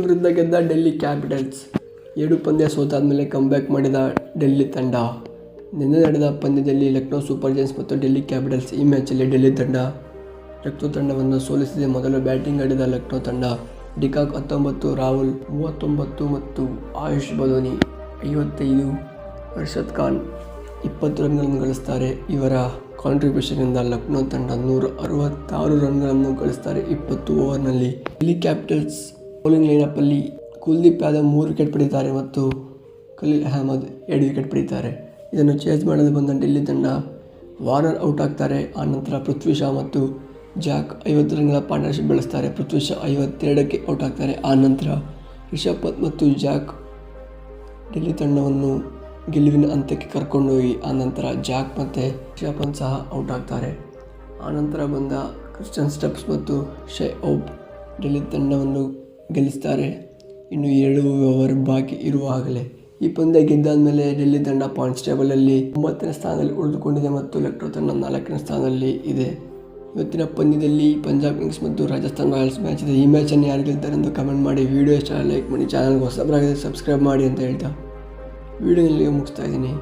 ವಿರುದ್ಧ ಗೆದ್ದ ಡೆಲ್ಲಿ ಕ್ಯಾಪಿಟಲ್ಸ್. 7 ಪಂದ್ಯ ಸೋತಾದ ಕಮ್ಬ್ಯಾಕ್ ಮಾಡಿದ ಡೆಲ್ಲಿ ತಂಡ. ನಿನ್ನೆ ನಡೆದ ಪಂದ್ಯದಲ್ಲಿ ಲಕ್ನೋ ಸೂಪರ್ ಜೈಂಟ್ಸ್ ಮತ್ತು ಡೆಲ್ಲಿ ಕ್ಯಾಪಿಟಲ್ಸ್. ಈ ಮ್ಯಾಚಲ್ಲಿ ಡೆಲ್ಲಿ ತಂಡ ಲಕ್ನೋ ತಂಡವನ್ನು ಸೋಲಿಸಿದೆ. ಮೊದಲು ಬ್ಯಾಟಿಂಗ್ ಆಡಿದ ಲಕ್ನೋ ತಂಡ ಡಿಕಾಕ್ 19, ರಾಹುಲ್ 39 ಮತ್ತು ಆಯುಷ್ ಬದೋನಿ 55, ಅರ್ಷದ್ ಖಾನ್ 20 ರನ್ಗಳನ್ನು ಗಳಿಸ್ತಾರೆ. ಇವರ ಕಾಂಟ್ರಿಬ್ಯೂಷನ್ನಿಂದ ಲಕ್ನೋ ತಂಡ 166 ರನ್ಗಳನ್ನು ಗಳಿಸ್ತಾರೆ 20 ಓವರ್ನಲ್ಲಿ. ಡೆಲ್ಲಿ ಕ್ಯಾಪಿಟಲ್ಸ್ ಬೌಲಿಂಗ್ ಲೈನಪ್ಪಲ್ಲಿ ಕುಲ್ದೀಪ್ ಯಾದವ್ 3 ವಿಕೆಟ್ ಪಡೆಯುತ್ತಾರೆ ಮತ್ತು ಖಲೀಲ್ ಅಹ್ಮದ್ 2 ವಿಕೆಟ್ ಪಡೆಯುತ್ತಾರೆ. ಇದನ್ನು ಚೇಸ್ ಮಾಡಲು ಬಂದ ಡೆಲ್ಲಿ ತಂಡ ವಾರ್ನರ್ ಔಟ್ ಆಗ್ತಾರೆ. ಆನಂತರ ಪೃಥ್ವಿ ಶಾ ಮತ್ತು ಜಾಕ್ 50 ರನ್ಗಳ ಪಾರ್ಟ್ನರ್ಶಿಪ್ ಬೆಳೆಸ್ತಾರೆ. ಪೃಥ್ವಿ ಶಾ 52ಕ್ಕೆ ಔಟ್ ಆಗ್ತಾರೆ. ಆನಂತರ ರಿಷಬ್ ಪಂತ್ ಮತ್ತು ಜಾಕ್ ಡೆಲ್ಲಿ ತಂಡವನ್ನು ಗೆಲುವಿನ ಹಂತಕ್ಕೆ ಕರ್ಕೊಂಡೋಗಿ ಆನಂತರ ಜಾಕ್ ಮತ್ತು ರಿಷಬ್ ಪಂತ್ ಸಹ ಔಟ್ ಆಗ್ತಾರೆ. ಆನಂತರ ಬಂದ ಕ್ರಿಸ್ಟನ್ ಸ್ಟಬ್ಸ್ ಮತ್ತು ಶೈಹೋಪ್ ಡೆಲ್ಲಿ ತಂಡವನ್ನು ಗೆಲ್ಲಿಸ್ತಾರೆ. ಇನ್ನು 2 ಓವರ್ ಬಾಕಿ ಇರುವಾಗಲೇ ಈ ಪಂದ್ಯ ಗೆದ್ದಾದ ಮೇಲೆ ಡೆಲ್ಲಿ ತಂಡ ಪಾಯಿಂಟ್ಸ್ ಟೇಬಲಲ್ಲಿ 9ನೇ ಸ್ಥಾನದಲ್ಲಿ ಉಳಿದುಕೊಂಡಿದೆ ಮತ್ತು ಲಕ್ನೋ ತಂಡ 4ನೇ ಸ್ಥಾನದಲ್ಲಿ ಇದೆ. ಇವತ್ತಿನ ಪಂದ್ಯದಲ್ಲಿ ಪಂಜಾಬ್ ಕಿಂಗ್ಸ್ ಮತ್ತು ರಾಜಸ್ಥಾನ್ ರಾಯಲ್ಸ್ ಮ್ಯಾಚ್ ಇದೆ. ಈ ಮ್ಯಾಚನ್ನು ಯಾರು ಗೆಲ್ತಾರೆ ಎಂದು ಕಮೆಂಟ್ ಮಾಡಿ. ವಿಡಿಯೋ ಇಷ್ಟ ಲೈಕ್ ಮಾಡಿ, ಚಾನಲ್ಗೆ ಹೊಸಬರಾಗಿದೆ ಸಬ್ಸ್ಕ್ರೈಬ್ ಮಾಡಿ ಅಂತ ಹೇಳ್ತಾ ವಿಡಿಯೋನಲ್ಲಿ ಮುಗಿಸ್ತಾ ಇದ್ದೀನಿ.